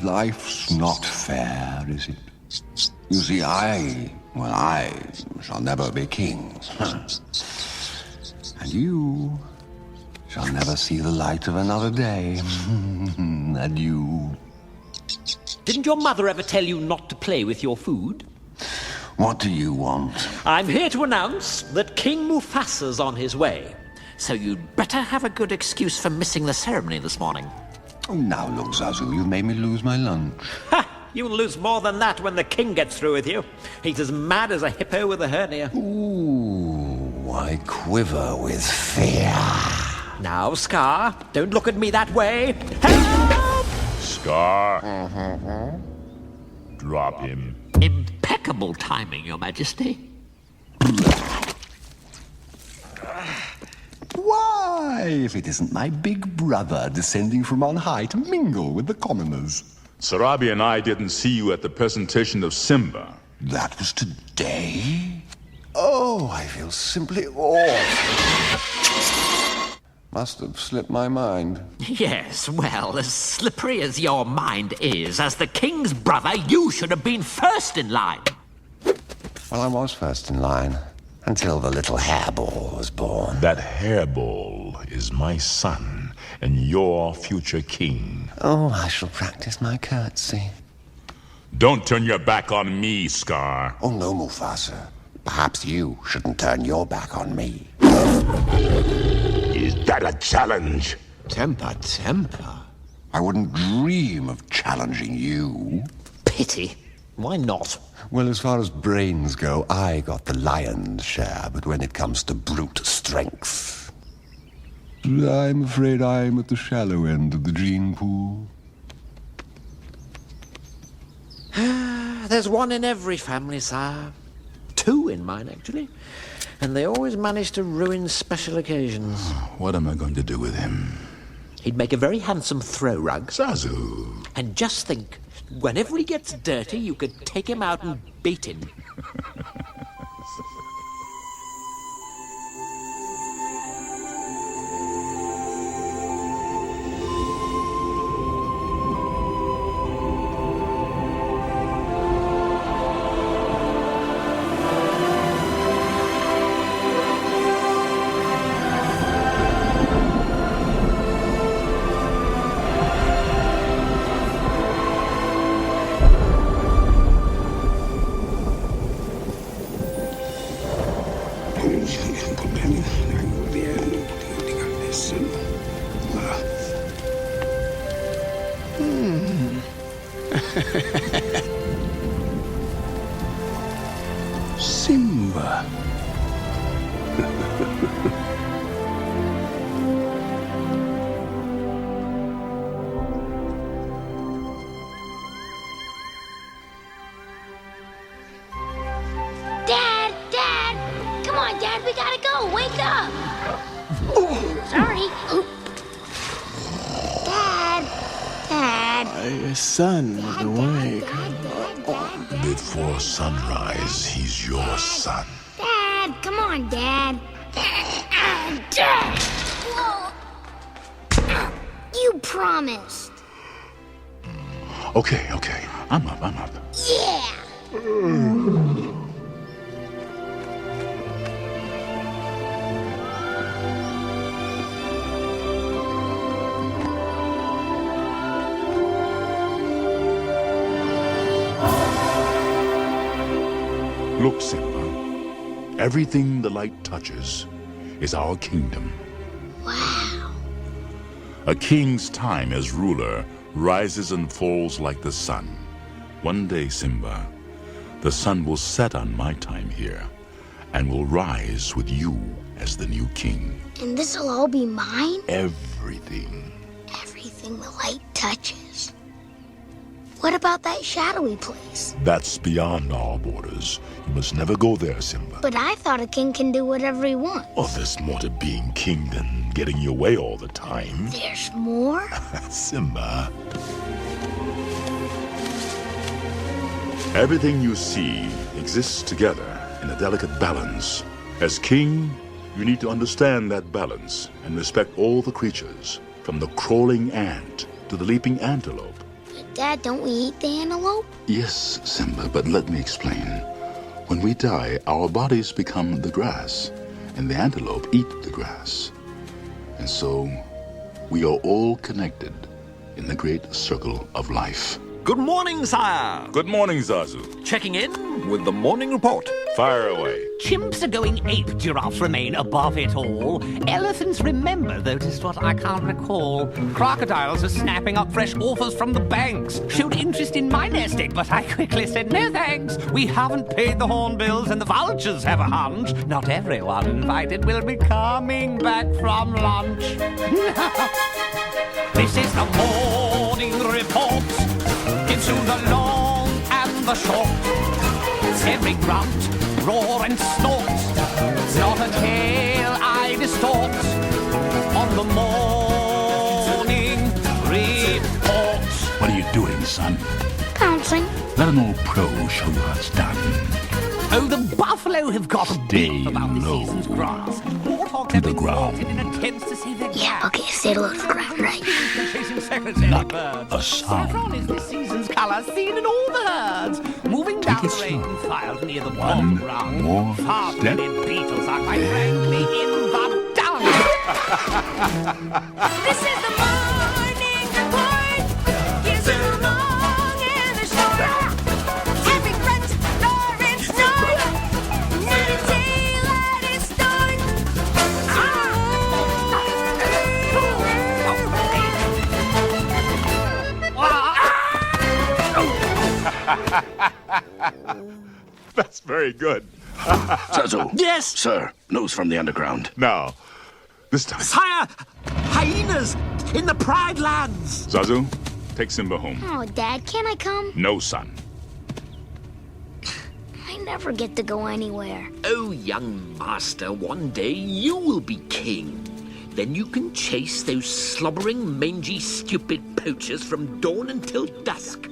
Life's not fair, is it? You see, I shall never be king. And you shall never see the light of another day. Adieu. Didn't your mother ever tell you not to play with your food? What do you want? I'm here to announce that King Mufasa's on his way. So you'd better have a good excuse for missing the ceremony this morning. Oh, now look, Zazu, you've made me lose my lunch. Ha! You'll lose more than that when the king gets through with you. He's as mad as a hippo with a hernia. Ooh, I quiver with fear. Now, Scar, don't look at me that way. Help! Scar. Drop him. Impeccable timing, Your Majesty. Why, if it isn't my big brother descending from on high to mingle with the commoners? Sarabi and I didn't see you at the presentation of Simba. That was today? Oh, I feel simply awful. Must have slipped my mind. Yes, well, as slippery as your mind is, as the king's brother, you should have been first in line. Well, I was first in line. Until the little hairball was born. That hairball is my son and your future king. Oh, I shall practice my curtsy. Don't turn your back on me, Scar. Oh, no, Mufasa. Perhaps you shouldn't turn your back on me. Is that a challenge? Temper. I wouldn't dream of challenging you. Pity. Why not? Well, as far as brains go, I got the lion's share, but when it comes to brute strength, I'm afraid I'm at the shallow end of the gene pool. There's one in every family, sire. Two in mine, actually. And they always manage to ruin special occasions. What am I going to do with him? He'd make a very handsome throw rug. Zazu. And just think, whenever he gets dirty, you could take him out and beat him. Simba. Dad! Come on, Dad, we gotta go! Wake up! Sorry. Dad! Your son was awake. Dad. Before sunrise, he's your son. Dad, come on, Dad. Dad! Whoa. You promised. Okay. I'm up. Yeah! Look, Simba. Everything the light touches is our kingdom. Wow. A king's time as ruler rises and falls like the sun. One day, Simba, the sun will set on my time here and will rise with you as the new king. And this'll all be mine? Everything. Everything the light touches. What about that shadowy place? That's beyond our borders. You must never go there, Simba. But I thought a king can do whatever he wants. Oh, there's more to being king than getting your way all the time. There's more? Simba. Everything you see exists together in a delicate balance. As king, you need to understand that balance and respect all the creatures, from the crawling ant to the leaping antelope. The Dad, don't we eat the antelope? Yes, Simba, but let me explain. When we die, our bodies become the grass, and the antelope eat the grass. And so, we are all connected in the great circle of life. Good morning, sire. Good morning, Zazu. Checking in with the morning report. Fire away. Chimps are going ape, giraffes remain above it all. Elephants remember, though 'tis what I can't recall. Crocodiles are snapping up fresh offers from the banks. Showed interest in my nest egg, but I quickly said no thanks. We haven't paid the hornbills and the vultures have a hunch. Not everyone invited will be coming back from lunch. This is the morning report. Gives you the long and the short. Every grunt, roar and snort. Not a tale I distort. On the morning report. What are you doing, son? Pouncing. Let an old pro show you how it's done. Oh, the buffalo have got a Stay beef about the low. season's grass. Warthogs To have the been ground. slaughtered in attempts to save their Yeah, grass. okay, stay low to the ground, right? Chasing secretary Not birds. a sound. Saffron is this season's colour, seen in all the herds. Moving down it the range slow. and filed near the One bottom ground. more Far-footed beetles are quite frankly in the dung. This is the morning report. Gives you the long and the short. Every grunt, roar and snort. Not a tale I distort. That's very good. Zazu. Yes, Sir, news from the underground. Now, this time, sire. Hyenas in the Pride Lands. Zazu, take Simba home. Oh, Dad, can I come? No, son. I never get to go anywhere. Oh, young master, one day you will be king. Then you can chase those slobbering, mangy, stupid poachers from dawn until dusk.